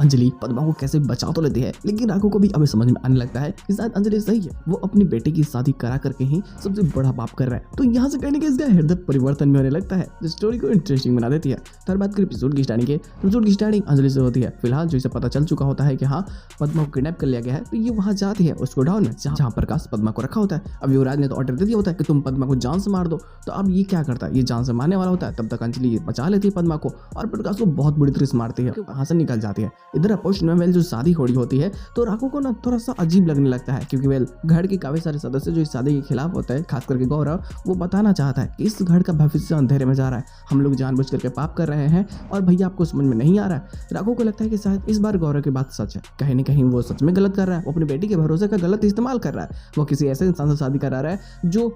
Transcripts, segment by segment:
अंजलि पद्मा को कैसे बचा तो लेती है, लेकिन राघव को भी अभी समझ में आने लगता है कि शायद अंजलि सही है, वो अपनी बेटे की शादी करा करके ही सबसे बड़ा पाप कर रहा है। तो यहाँ से कहने के इसका हृदय परिवर्तन भी होने लगता है, जो स्टोरी को इंटरेस्टिंग बना देती है। तो हर बात करें एपिसोड की स्टार्टिंग के, एपिसोड की स्टार्टिंग अंजलि से होती है। फिलहाल जो इसे पता चल चुका होता है कि हाँ पद्मा को किडनैप कर लिया गया है, तो ये वहाँ जाती है उसको डाउन में जहाँ प्रकाश पद्मा को रखा होता है। अब युवराज ने तो ऑर्डर दे दिया होता है कि तुम पद्मा को जान से मार दो, तो अब ये क्या करता है, ये जान से मारने वाला होता है। तब तक अंजलि ये बचा लेती है पद्मा को और प्रकाश को बहुत बुरी तरह से मारती है, वहाँ से निकल जाती है। इधर अपोस्ट में वेल जो शादी हो रही होती है, तो राघव को ना थोड़ा सा अजीब लगने लगता है, क्योंकि वेल घर के काफी सारे सदस्य जो इस शादी के खिलाफ होते हैं, खास करके गौरव, वो बताना चाहता है कि इस घर का भविष्य अंधेरे में जा रहा है, हम लोग जानबूझ करके पाप कर रहे हैं और भैया आपको समझ में नहीं आ रहा है। राघव को लगता है कि शायद इस बार गौरव की बात सच है, कहीं ना कहीं वो सच में गलत कर रहा है, वो अपनी बेटी के भरोसे का गलत इस्तेमाल कर रहा है, वो किसी ऐसे इंसान से शादी करा रहा है जो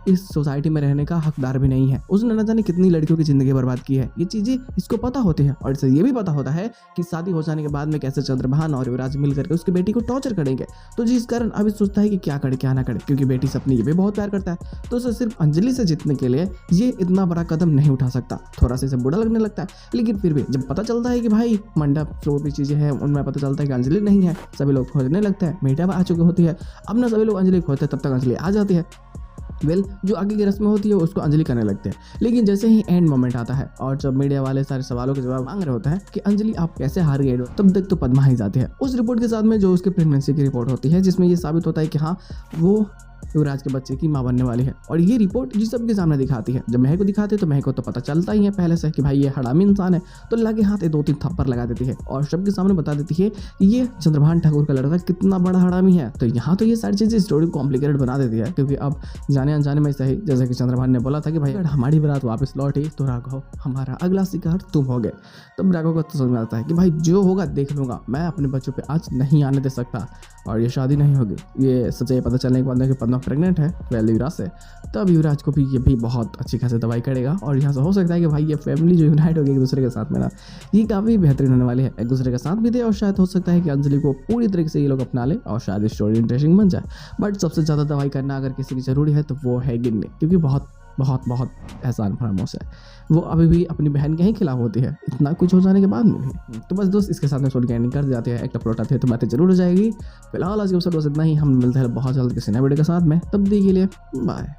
इस सोसाइटी में रहने का हकदार भी नहीं है। उसने न जाने कितनी लड़कियों की जिंदगी बर्बाद की है, ये चीजें इसको पता होती है और इसे ये भी पता होता है कि शादी हो जाने के बाद में कैसे चंद्रभान और युवराज मिल करके उसकी बेटी को टॉर्चर करेंगे। तो जिस कारण अभी सोचता है कि क्या करे क्या ना करे, क्योंकि बेटी से अपनी ये भी बहुत प्यार करता है, तो उसे सिर्फ अंजलि से जीतने के लिए ये इतना बड़ा कदम नहीं उठा सकता। थोड़ा सा इसे बुरा लगने लगता है, लेकिन फिर भी जब पता चलता है कि भाई मंडप जो भी चीजें हैं उनमें पता चलता है कि अंजलि नहीं है, सभी लोग खोजने लगते हैं। मीडिया आ चुकी होती है, अब ना सभी लोग अंजलि खोजते हैं, तब तक अंजलि आ जाती है। जो आगे की रस्में होती है उसको अंजलि करने लगते हैं, लेकिन जैसे ही एंड मोमेंट आता है और जब मीडिया वाले सारे सवालों के जवाब मांग रहे होते हैं कि अंजलि आप कैसे हार गए, तब तक तो पद्मा ही जाती है उस रिपोर्ट के साथ में, जो उसके प्रेगनेंसी की रिपोर्ट होती है, जिसमें ये साबित होता है कि हाँ वो युवराज के बच्चे की मां बनने वाली है। और ये रिपोर्ट जी सबके सामने दिखाती है। जब महक को दिखाते तो महक को तो पता चलता ही है पहले से कि भाई ये हरामी इंसान है, तो लगे हाथ 2-3 थप्पड़ लगा देती है और सबके सामने बता देती है कि ये चंद्रभान ठाकुर का लड़का कितना बड़ा हरामी है। तो यहाँ तो ये सारी चीजें स्टोरी को कॉम्प्लिकेटेड बना देती है, क्योंकि अब जाने अनजाने में सही, जैसे कि चंद्रभान ने बोला था कि भाई अगर हमारी बारात वापस लौटी तो राघव हमारा अगला शिकार तुम हो गए। तब राघव को तो समझ में आता है कि भाई जो होगा देख लूंगा, मैं अपने बच्चों पे आज नहीं आने दे सकता और ये शादी नहीं होगी। ये सच्चाई पता चलने के बाद कि पद्मा प्रेग्नेंट है युवराज से, तब युवराज को भी ये भी बहुत अच्छी खासी दवाई करेगा और यहाँ से हो सकता है कि भाई ये फैमिली जो यूनाइट होगी एक दूसरे के साथ में ना, ये काफ़ी बेहतरीन होने वाली है, एक दूसरे का साथ भी दे और शायद हो सकता है कि अंजलि को पूरी तरीके से ये लोग अपना ले और शायद स्टोरी इंटरेस्टिंग बन जाए। बट सबसे ज़्यादा दवाई करना अगर किसी की ज़रूरी है तो वो है गिन्नी, क्योंकि बहुत बहुत बहुत एहसान फरामोश है, वो अभी भी अपनी बहन के ही खिलाफ होती है इतना कुछ हो जाने के बाद में भी। तो बस दोस्त इसके साथ में स्टोरी की एंडिंग कर जाती है, एक अपलोड आती है तो बातें जरूर हो जाएगी। फिलहाल आज के एपिसोड बस इतना ही, हम मिलते हैं बहुत जल्द किसी नए वीडियो के साथ में, तब तक के लिए बाय।